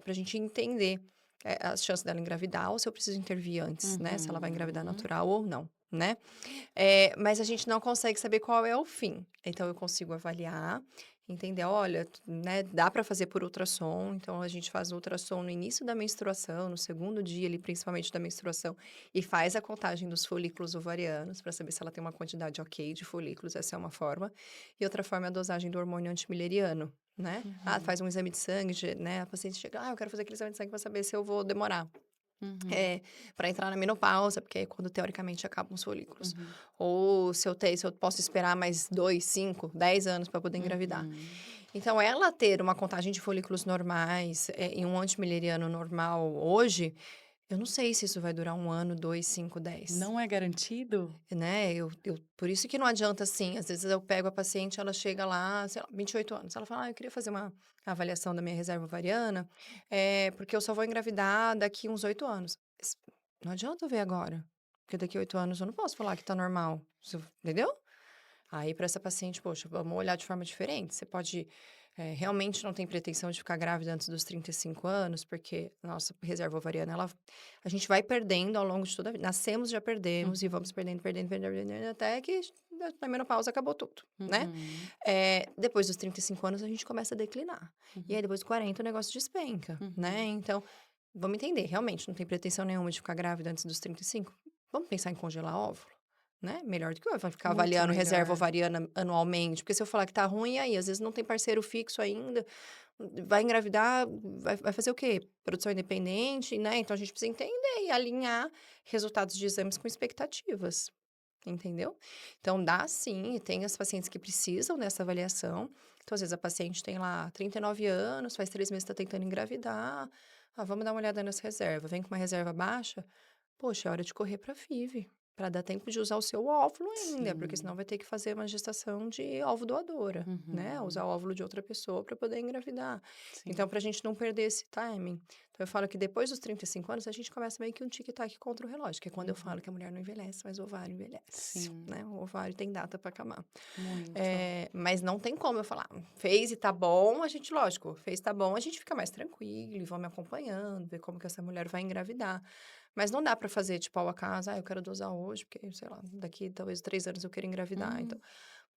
para a gente entender as chances dela engravidar ou se eu preciso intervir antes, né? Se ela vai engravidar uhum, natural ou não, né? Mas a gente não consegue saber qual é o fim. Então, eu consigo avaliar, entender, olha, né, dá para fazer por ultrassom. Então, a gente faz o ultrassom no início da menstruação, no segundo dia ali, principalmente da menstruação, e faz a contagem dos folículos ovarianos para saber se ela tem uma quantidade ok de folículos, essa é uma forma. E outra forma é a dosagem do hormônio antimileriano, né? Ah, uhum, faz um exame de sangue, né? A paciente chega, eu quero fazer aquele exame de sangue para saber se eu vou demorar. uhum, Para entrar na menopausa, porque é quando teoricamente acabam os folículos. uhum, Ou se eu posso esperar mais 2, 5, 10 anos para poder engravidar. uhum. Então, ela ter uma contagem de folículos normais em um antimileriano normal hoje, eu não sei se isso vai durar um ano, 2, 5, 10. Não é garantido? Né? Por isso que não adianta assim. Às vezes eu pego a paciente, ela chega lá, sei lá, 28 anos. Ela fala, eu queria fazer uma avaliação da minha reserva ovariana, porque eu só vou engravidar daqui uns 8 anos. Não adianta eu ver agora, porque daqui a 8 anos eu não posso falar que tá normal, entendeu? Aí, para essa paciente, poxa, vamos olhar de forma diferente. Você pode realmente não tem pretensão de ficar grávida antes dos 35 anos, porque a nossa reserva ovariana, a gente vai perdendo ao longo de toda a vida. Nascemos, já perdemos, e vamos perdendo, até que na menopausa acabou tudo, né? Uhum. Depois dos 35 anos, a gente começa a declinar. E aí, Uhum. depois dos 40, o negócio despenca, né? Uhum. Então, vamos entender, realmente, não tem pretensão nenhuma de ficar grávida antes dos 35? Vamos pensar em congelar óvulo? Né? Melhor do que eu, vai ficar Muito avaliando reserva melhor. ovariana anualmente. Porque se eu falar que tá ruim, aí às vezes não tem parceiro fixo ainda, vai engravidar, vai fazer o quê? Produção independente, né? Então a gente precisa entender e alinhar resultados de exames com expectativas. Entendeu? Então, dá sim, e tem as pacientes que precisam dessa avaliação. Então, às vezes, a paciente tem lá 39 anos, faz 3 meses que está tentando engravidar. Ah, vamos dar uma olhada nessa reserva. Vem com uma reserva baixa. Poxa, é hora de correr para a FIV, para dar tempo de usar o seu óvulo ainda, porque senão Sim. vai ter que fazer uma gestação de óvulo doadora, né? Usar Uhum. o óvulo de outra pessoa para poder engravidar. Então, Sim. para a gente não perder esse timing. Então, eu falo que depois dos 35 anos, a gente começa meio que um tic-tac contra o relógio, que é quando eu falo Uhum. que a mulher não envelhece, mas o ovário envelhece, Sim. né? O ovário tem data para acabar. Muito. Mas não tem como eu falar, fez e tá bom, a gente, lógico, fez e tá bom, a gente fica mais tranquilo e vamos acompanhando, ver como que essa mulher vai engravidar. Mas não dá pra fazer, tipo, ao acaso, eu quero dosar hoje, porque, sei lá, daqui talvez 3 anos eu queira engravidar. Então, Hum.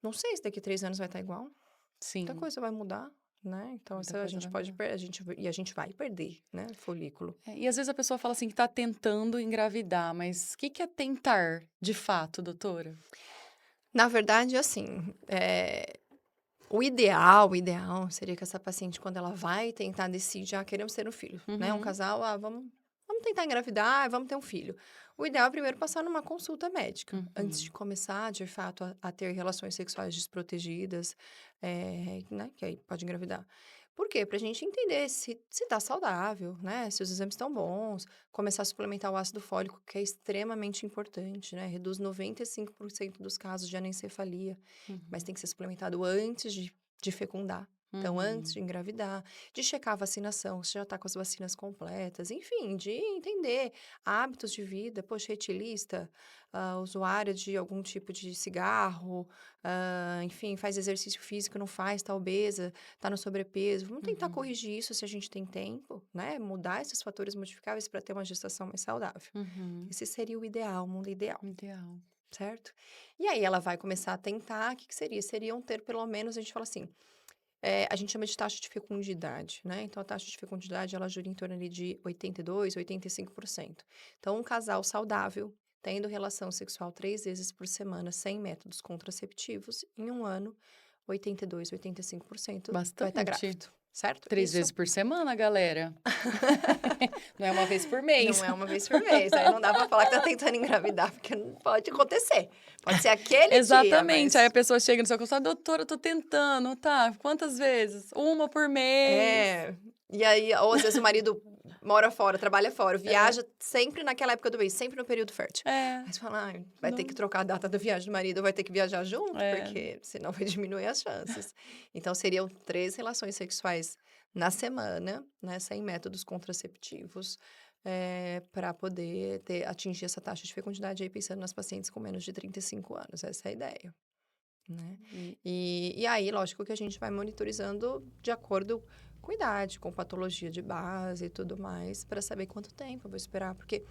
não sei se daqui 3 anos vai estar igual, muita Sim. coisa vai mudar, né? Então, Muita isso a coisa gente vai pode, mudar. a gente vai perder, né, folículo. E às vezes a pessoa fala assim que tá tentando engravidar, mas o que que é tentar, de fato, doutora? Na verdade, assim, o ideal seria que essa paciente, quando ela vai tentar decidir, queremos ter um filho, né? Um Uhum. casal, vamos tentar engravidar, vamos ter um filho. O ideal é primeiro passar numa consulta médica, antes de Uhum. começar, de fato, a ter relações sexuais desprotegidas, né? Que aí pode engravidar. Por quê? Pra gente entender se tá saudável, né? Se os exames estão bons, começar a suplementar o ácido fólico, que é extremamente importante, né? Reduz 95% dos casos de anencefalia, mas Uhum. tem que ser suplementado antes de fecundar. Então, antes de Uhum. engravidar, de checar a vacinação, se já está com as vacinas completas, enfim, de entender hábitos de vida, poxa, etilista, usuária de algum tipo de cigarro, enfim, faz exercício físico, não faz, está obesa, está no sobrepeso. Vamos tentar Uhum. corrigir isso se a gente tem tempo, né? Mudar esses fatores modificáveis para ter uma gestação mais saudável. Uhum. Esse seria o ideal, o mundo ideal. Ideal. Certo? E aí ela vai começar a tentar, o que que seria? Seriam ter pelo menos, a gente fala assim, a gente chama de taxa de fecundidade, né? Então, a taxa de fecundidade, ela gira em torno ali de 82, 85%. Então, um casal saudável, tendo relação sexual 3 vezes por semana, sem métodos contraceptivos, em um ano, 82, 85% vai estar Bastante. grávido, certo? 3 Isso vezes por semana, galera. Não é uma vez por não mês. é uma vez por mês, aí não dá pra falar que tá tentando engravidar, porque não pode acontecer. Pode ser aquele dia, Exatamente. Aí a mas pessoa chega no seu consultório: "Doutora, eu tô tentando, tá, quantas vezes?". Uma por mês. é. E aí, ou às vezes o marido mora fora, trabalha fora, É. viaja sempre naquela época do mês, sempre no período fértil. É. Aí você fala, ai, vai ter que Não trocar a data da viagem do marido, vai ter que viajar junto, é. porque senão vai diminuir as chances. Então, seriam 3 relações sexuais na semana, né, sem métodos contraceptivos, para poder atingir essa taxa de fecundidade aí, pensando nas pacientes com menos de 35 anos, essa é a ideia, né. E E aí, lógico que a gente vai monitorizando de acordo com idade, com patologia de base e tudo mais, para saber quanto tempo eu vou esperar. Porque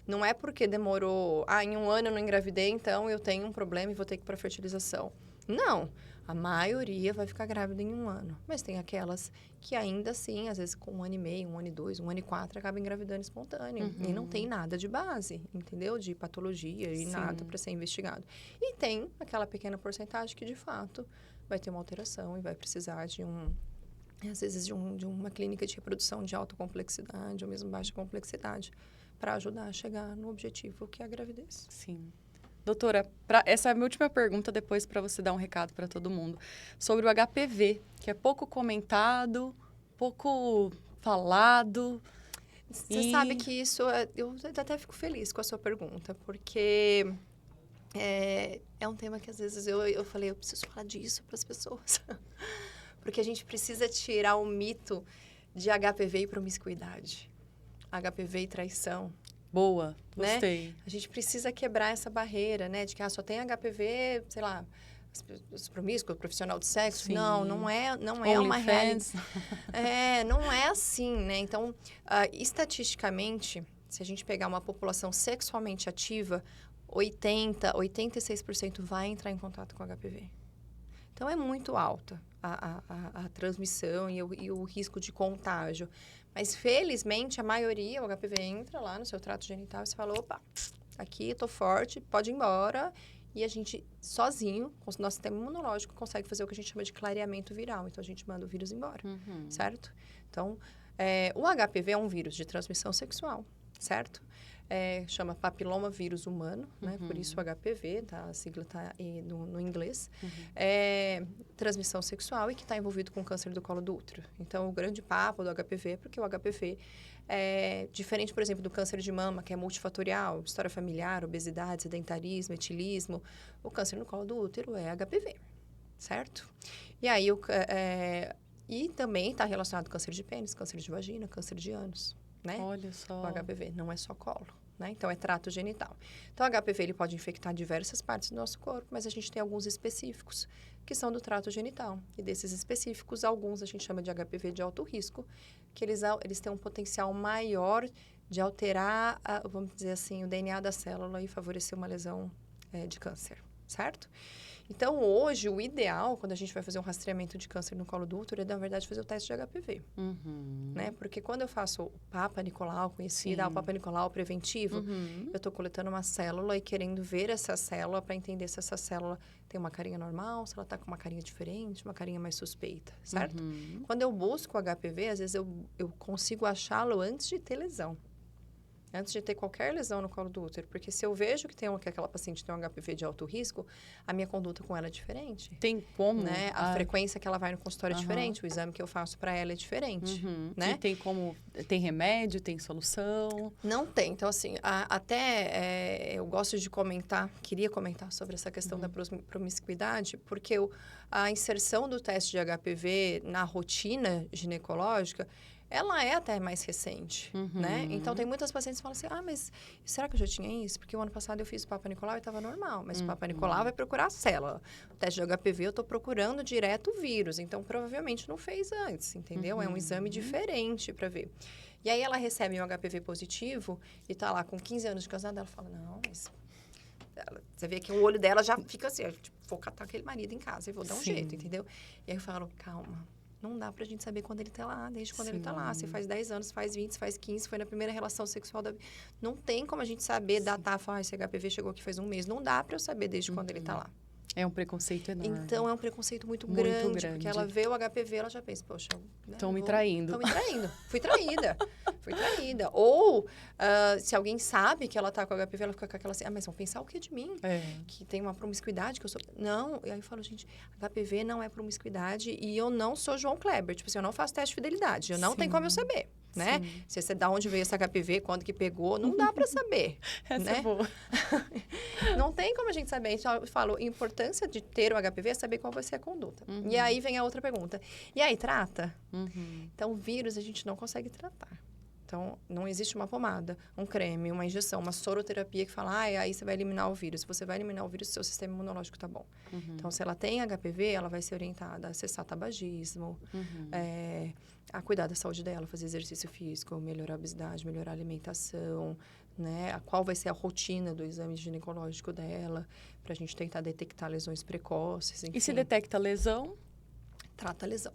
não é porque demorou, em um ano eu não engravidei, então eu tenho um problema e vou ter que ir para fertilização. Não, a maioria vai ficar grávida em um ano. Mas tem aquelas que ainda assim, às vezes com um ano e meio, um ano e dois, um ano e quatro, acaba engravidando espontâneo. E não tem uhum. nada de base, entendeu? De patologia e nada Sim. para ser investigado. E tem aquela pequena porcentagem que, de fato, vai ter uma alteração e vai precisar de às vezes, de uma clínica de reprodução de alta complexidade ou mesmo baixa complexidade para ajudar a chegar no objetivo que é a gravidez. Sim. Doutora, essa é a minha última pergunta, depois para você dar um recado para todo mundo. Sobre o HPV, que é pouco comentado, pouco falado Você sabe e... que isso, eu até fico feliz com a sua pergunta, porque é um tema que às vezes eu falei, eu preciso falar disso para as pessoas. Porque a gente precisa tirar o mito de HPV e promiscuidade, HPV e traição, Boa, né? gostei. A gente precisa quebrar essa barreira, né? De que só tem HPV, sei lá, os promíscuos, profissional de sexo. Sim. Não é uma realidade. OnlyFans. Não é assim, né? Então, estatisticamente, se a gente pegar uma população sexualmente ativa, 86% vai entrar em contato com HPV. Então, é muito alta a transmissão e o risco de contágio. Mas, felizmente, a maioria, o HPV entra lá no seu trato genital e você fala, opa, aqui eu tô forte, pode ir embora. E a gente, sozinho, com o nosso sistema imunológico, consegue fazer o que a gente chama de clareamento viral. Então, a gente manda o vírus embora, certo? Então, o HPV é um vírus de transmissão sexual, certo? Chama papiloma vírus humano, né? Por isso o HPV, tá? A sigla está no inglês. Transmissão sexual e que está envolvido com câncer do colo do útero. Então, o grande papo do HPV é porque o HPV é diferente, por exemplo, do câncer de mama, que é multifatorial, história familiar, obesidade, sedentarismo, etilismo. O câncer no colo do útero é HPV, certo? E aí, e também está relacionado com câncer de pênis, câncer de vagina, câncer de ânus, né? Olha só. O HPV não é só colo, né? Então, é trato genital. Então, o HPV ele pode infectar diversas partes do nosso corpo, mas a gente tem alguns específicos que são do trato genital. E desses específicos, alguns a gente chama de HPV de alto risco, que eles têm um potencial maior de alterar, vamos dizer assim, o DNA da célula e favorecer uma lesão de câncer, certo? Então, hoje, o ideal, quando a gente vai fazer um rastreamento de câncer no colo do útero, é, na verdade, fazer o teste de HPV. Né? Porque quando eu faço o Papa Nicolau, conhecida, o Papa Nicolau preventivo, eu estou coletando uma célula e querendo ver essa célula para entender se essa célula tem uma carinha normal, se ela está com uma carinha diferente, uma carinha mais suspeita, certo? Quando eu busco o HPV, às vezes eu consigo achá-lo antes de ter lesão. Antes de ter qualquer lesão no colo do útero. Porque se eu vejo que aquela paciente tem um HPV de alto risco, a minha conduta com ela é diferente. Tem como? Né? A frequência que ela vai no consultório é diferente, o exame que eu faço para ela é diferente. Né? E tem como... Tem remédio, tem solução? Não tem. Então, assim, eu gosto de queria comentar sobre essa questão da promiscuidade, porque a inserção do teste de HPV na rotina ginecológica, ela é até mais recente, né? Então, tem muitas pacientes que falam assim, mas será que eu já tinha isso? Porque o ano passado eu fiz o Papa Nicolau e estava normal, mas o Papa Nicolau vai procurar a célula. O teste de HPV eu estou procurando direto o vírus, então provavelmente não fez antes, entendeu? É um exame diferente para ver. E aí ela recebe um HPV positivo e está lá com 15 anos de casada, ela fala, não, mas... Você vê que o olho dela já fica assim, tipo, vou catar aquele marido em casa e vou dar um jeito, entendeu? E aí eu falo, calma. Não dá pra gente saber quando ele tá lá, desde quando ele tá lá. Se faz 10 anos, faz 20, faz 15, foi na primeira relação sexual da... Não tem como a gente saber, datar, falar, esse HPV chegou aqui faz um mês. Não dá pra eu saber desde quando ele tá lá. É um preconceito enorme. Então, é um preconceito muito grande. Porque ela vê o HPV, ela já pensa, poxa... Estão me traindo. Estão me traindo. Fui traída. Ou, se alguém sabe que ela tá com HPV, ela fica com aquela assim, mas vão pensar o que de mim? Que tem uma promiscuidade, que eu sou... Não, e aí eu falo, gente, HPV não é promiscuidade e eu não sou João Kleber. Tipo assim, eu não faço teste de fidelidade. Eu não tenho como eu saber, né? Se você dá onde veio esse HPV, quando que pegou, não dá pra saber. Essa né? é boa. Não tem como a gente saber. Então, eu falo, a importância de ter o HPV é saber qual vai ser a conduta. E aí vem a outra pergunta. E aí, trata? Então, o vírus a gente não consegue tratar. Então, não existe uma pomada, um creme, uma injeção, uma soroterapia que fala, aí você vai eliminar o vírus. Se você vai eliminar o vírus, seu sistema imunológico tá bom. Então, se ela tem HPV, ela vai ser orientada a cessar tabagismo, a cuidar da saúde dela, fazer exercício físico, melhorar a obesidade, melhorar a alimentação, né? Qual vai ser a rotina do exame ginecológico dela, pra gente tentar detectar lesões precoces, enfim. E se detecta lesão? Trata a lesão.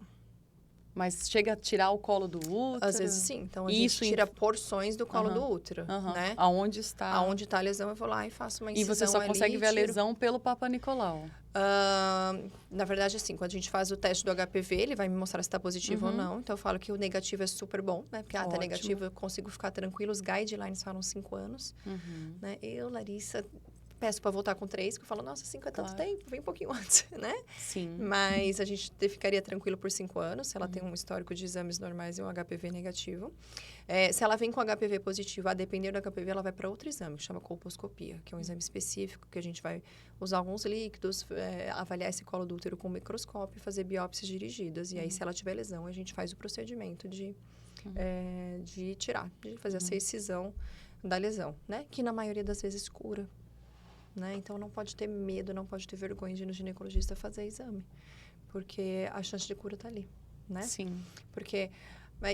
Mas chega a tirar o colo do útero? Às vezes sim. Então, a gente tira porções do colo do útero, né? Aonde está? Aonde está a lesão, eu vou lá e faço uma incisão. E você só consegue ver a lesão pelo Papa Nicolau? Na verdade, assim, quando a gente faz o teste do HPV, ele vai me mostrar se está positivo ou não. Então, eu falo que o negativo é super bom, né? Porque, tá negativo, eu consigo ficar tranquilo. Os guidelines falam 5 anos, né? Eu, Larissa... Peço para voltar com 3, que eu falo, nossa, 5 é tanto tempo, vem um pouquinho antes, né? Sim. Mas a gente ficaria tranquilo por 5 anos, se ela tem um histórico de exames normais e um HPV negativo. Se ela vem com HPV positivo, a depender do HPV, ela vai para outro exame, que chama colposcopia, que é um exame específico, que a gente vai usar alguns líquidos, avaliar esse colo do útero com microscópio e fazer biópsias dirigidas. E aí, se ela tiver lesão, a gente faz o procedimento de tirar, de fazer essa excisão da lesão, né? Que na maioria das vezes cura. né? Então, não pode ter medo, não pode ter vergonha de ir no ginecologista fazer exame. Porque a chance de cura tá ali, né? Sim. Porque...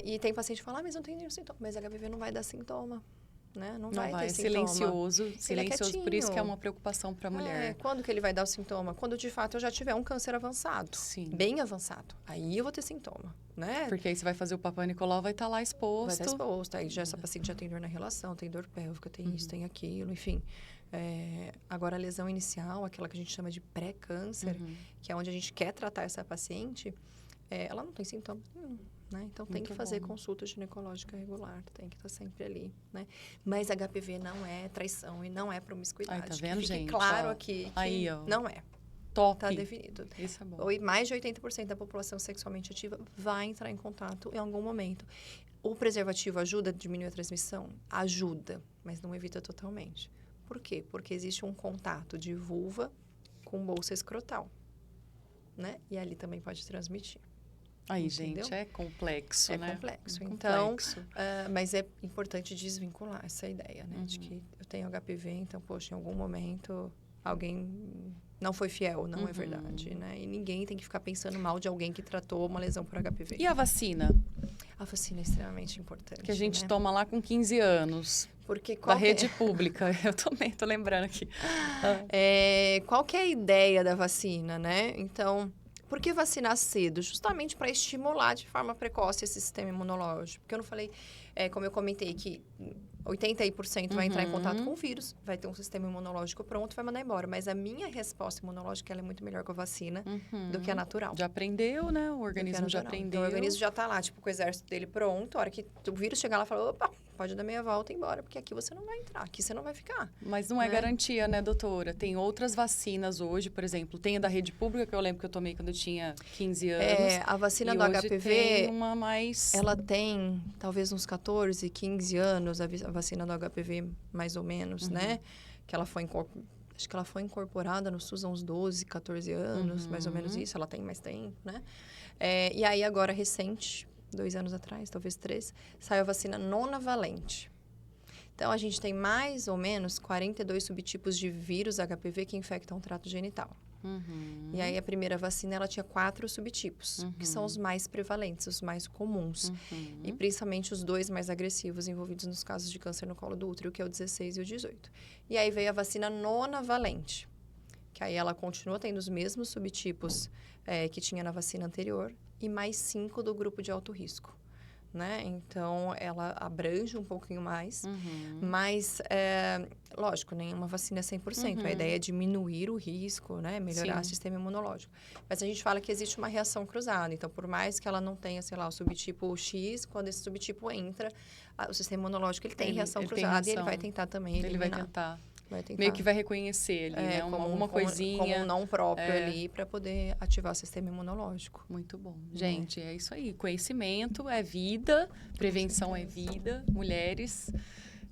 E tem paciente que fala, mas não tem nenhum sintoma. Mas HPV não vai dar sintoma, né? Não vai ter é sintoma. silencioso, silencioso, por isso que é quietinho. uma preocupação para a mulher. Quando que ele vai dar o sintoma? Quando, de fato, eu já tiver um câncer avançado. Sim. Bem avançado. Aí eu vou ter sintoma, né? Porque aí você vai fazer o Papa Nicolau, vai estar lá exposto. Vai estar exposto. Aí essa paciente já tem dor na relação, tem dor pélvica, tem isso, tem aquilo, enfim. Agora, a lesão inicial, aquela que a gente chama de pré-câncer, que é onde a gente quer tratar essa paciente, ela não tem sintoma nenhum. Né? Então, tem que fazer consulta ginecológica regular, tem que estar sempre ali, né? Mas HPV não é traição e não é promiscuidade. Aí, tá vendo, que fique gente? claro aqui que aí, ó. não é. Top. Tá definido. Isso é bom. Mais de 80% da população sexualmente ativa vai entrar em contato em algum momento. O preservativo ajuda a diminuir a transmissão? Ajuda, mas não evita totalmente. Por quê? Porque existe um contato de vulva com bolsa escrotal, né? E ali também pode transmitir. Aí, entendeu? gente, é complexo, né? É complexo. É Então, complexo. mas é importante desvincular essa ideia, né? De que eu tenho HPV, então, poxa, em algum momento alguém não foi fiel, não é verdade, né? E ninguém tem que ficar pensando mal de alguém que tratou uma lesão por HPV. E a vacina? A vacina é extremamente importante, Que a gente né? toma lá com 15 anos. Porque Da rede pública. Eu também tô lembrando aqui. Qual que é a ideia da vacina, né? Então, por que vacinar cedo? Justamente para estimular de forma precoce esse sistema imunológico. Porque eu não falei, como eu comentei, que 80% vai entrar em contato com o vírus, vai ter um sistema imunológico pronto, vai mandar embora. Mas a minha resposta imunológica ela é muito melhor com a vacina do que a natural. Já aprendeu, né? O organismo já aprendeu. Então, o organismo já está lá, tipo, com o exército dele pronto. A hora que o vírus chegar lá, fala, opa, pode dar meia volta e ir embora, porque aqui você não vai entrar, aqui você não vai ficar. Mas não é garantia, né, doutora? Tem outras vacinas hoje, por exemplo, tem a da rede pública, que eu lembro que eu tomei quando eu tinha 15 anos. A vacina do hoje HPV, tem uma mais... ela tem talvez uns 14, 15 anos, a vacina do HPV, mais ou menos, né? Que ela foi acho que ela foi incorporada no SUS há uns 12, 14 anos, mais ou menos isso. Ela tem mais tempo, né? E aí, agora, recente, 2 anos atrás, talvez 3, saiu a vacina nonavalente. Então, a gente tem mais ou menos 42 subtipos de vírus HPV que infectam o trato genital. E aí, a primeira vacina, ela tinha 4 subtipos, que são os mais prevalentes, os mais comuns. E, principalmente, os 2 mais agressivos envolvidos nos casos de câncer no colo do útero, que é o 16 e o 18. E aí, veio a vacina nonavalente, que aí ela continua tendo os mesmos subtipos que tinha na vacina anterior e mais 5 do grupo de alto risco. Né? Então, ela abrange um pouquinho mais, mas, lógico, nenhuma vacina é 100%. A ideia é diminuir o risco, né? Melhorar o sistema imunológico. Mas a gente fala que existe uma reação cruzada. Então, por mais que ela não tenha, sei lá, o subtipo X, quando esse subtipo entra, o sistema imunológico ele tem reação cruzada e ele vai tentar também eliminar. Ele vai tentar. Vai tentar. Meio que vai reconhecer ali, né? Alguma coisinha. Como um não próprio ali, para poder ativar o sistema imunológico. Muito bom. Gente, é isso aí. Conhecimento é vida, prevenção é vida. Mulheres,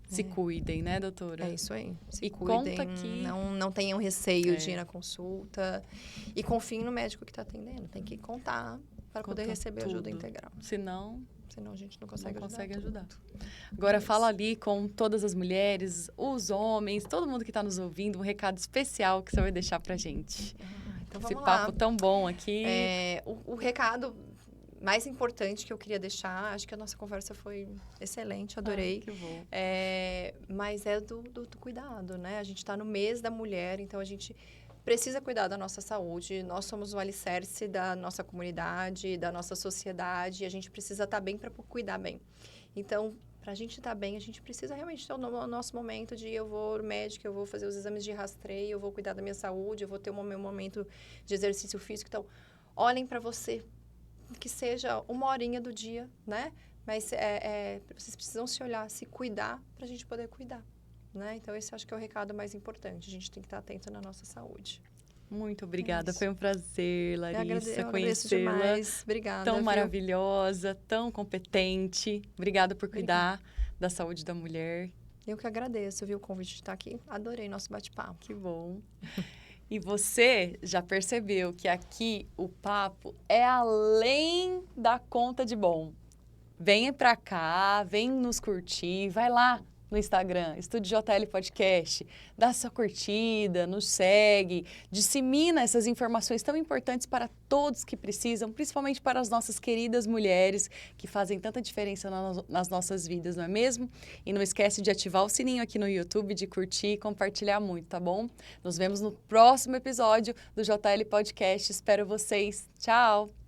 se cuidem, né, doutora? É isso aí. Se e cuidem, conta que... não tenham receio de ir na consulta. E confiem no médico que está atendendo. Tem que contar para poder receber ajuda integral. Senão a gente não consegue ajudar. Agora, fala ali com todas as mulheres, os homens, todo mundo que está nos ouvindo, um recado especial que você vai deixar pra gente. Então, esse vamos papo lá. tão bom aqui. O recado mais importante que eu queria deixar, acho que a nossa conversa foi excelente, adorei. Que bom. Mas é do cuidado, né? A gente está no mês da mulher, então a gente precisa cuidar da nossa saúde. Nós somos o alicerce da nossa comunidade, da nossa sociedade, e a gente precisa estar bem para cuidar bem. Então, para a gente estar bem, a gente precisa realmente ter o nosso momento de eu vou ao médico, eu vou fazer os exames de rastreio, eu vou cuidar da minha saúde, eu vou ter o meu momento de exercício físico. Então, olhem para você, que seja 1 horinha do dia, né? Mas vocês precisam se olhar, se cuidar, para a gente poder cuidar. Né? Então, esse acho que é o recado mais importante. A gente tem que estar atento na nossa saúde. Muito obrigada. Foi um prazer, Larissa, conhecê-la. Obrigada. Tão maravilhosa, tão competente. Obrigada por cuidar da saúde da mulher. Eu que agradeço, viu, o convite de estar aqui. Adorei nosso bate-papo. Que bom. E você já percebeu que aqui o papo é além da conta de bom. Venha pra cá, vem nos curtir, vai lá no Instagram, Estúdio JL Podcast. Dá sua curtida, nos segue, dissemina essas informações tão importantes para todos que precisam, principalmente para as nossas queridas mulheres que fazem tanta diferença nas nossas vidas, não é mesmo? E não esquece de ativar o sininho aqui no YouTube, de curtir e compartilhar muito, tá bom? Nos vemos no próximo episódio do JL Podcast. Espero vocês. Tchau!